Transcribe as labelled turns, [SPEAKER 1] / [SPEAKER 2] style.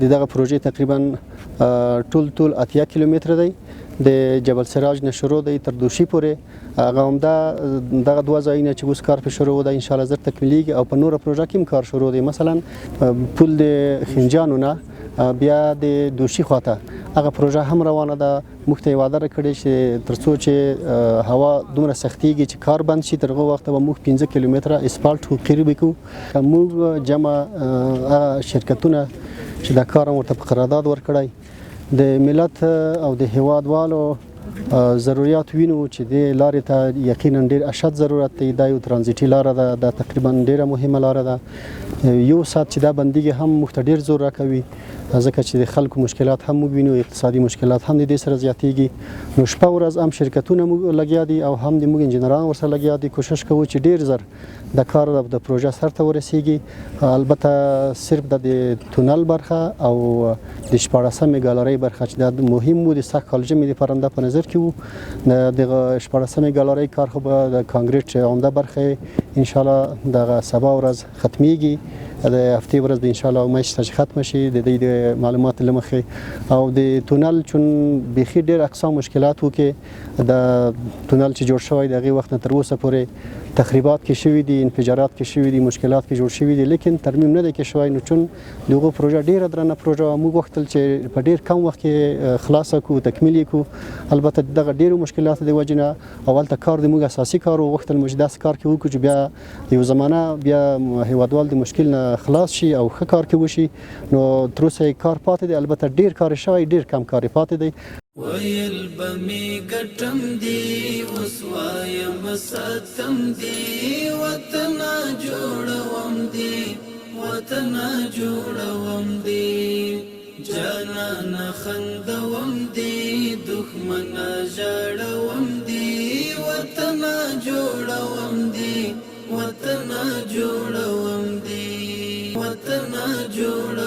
[SPEAKER 1] د دغه پروژې تقریبا ټول 8 کیلومتره دی د جبل سراج نه شروع دی تر دوشي پورې هغه همدا دغه دوه ځایونه چې اوس کار په شروع ده ان شاء الله زر تکمیلیږي او په نوره پروژه کې هم کار شروع دی. مثلا پل د خنجانو نه بیا د دوشي خواته هغه پروژه هم روانه ده. موږ ته وعده راکړې چې ترڅو چې هوا دومره سختيږي چې کار بند شي ترغه وخت به موږ 15 کیلومتره اسفالټ قریب وکړو. موږ جمع شرکتونه چې دا کار ورته په قرارداد ورکړی د ملت او د هیوادوالو ضرورت وینو چې د لارې ته یقینا ډیر اشد ضرورت دی. دا یو ترانزیټي لار ده، دا تقریبا ډیره مهمه لار ده. یو سات چې دا بندیږي هم موږ ته ډیر زور راکوي ځکه چې د خلکو مشکلات هم موږ وینو، اقتصادي مشکلات هم د دې سره زیاتېږي. نو شپه ورځ هم شرکتونه موږ لګیا دي او هم د موږ انجنیران ورسره لګیا دي. کوشش کوو چې ډیر زر د کار د پروژه سرته ورسیږي. البته صرف د تونل برخه او د 14مې ګالرۍ برخه چې د مهم وو د سخت کالجمې د پرنده په نظر کې وو. د 14مې ګالرۍ کار خو به د کانکریټ عمده برخه ان شاء الله د سبا ورځ ختميږي. د هفتې ورځ به ان شاء الله مېشت ختم شي د دې معلومات لمخې. او د تونل چون بيخي ډېر اقسام مشکلات وکي د تونل چې جوړ شوی دغه وخت تر اوسه پورې تخریبات کې شوي دي، انفجارات کې شوي دي، مشکلات کې جوړ شوي دي، لیکن ترمیم نه دی کې شوی. نو چون دغه پروژه ډیره درنه پروژه موږ وختل چې په ډیر کم وخت کې خلاص کو تکمیل کو. البته دغه ډیرو مشکلات د وجنه اول ته کار د موږ اساسي کار وختل مجدس کار کې وکړو چې بیا یو زمانہ بیا هیوادوال د مشکل نه خلاص شي او ښه کار کې وشي. نو تر اوسه کار پاتې دی، البته ډیر کار شوی، ډیر کم کار پاتې دی.
[SPEAKER 2] ویل بمی گٹم دی وسوایم ستم دی وطن جوړوم دی وطن جوړوم دی جانان خندوم دی دښمن ژړوم دی وطن جوړوم دی وطن جوړوم دی وطن جوړوم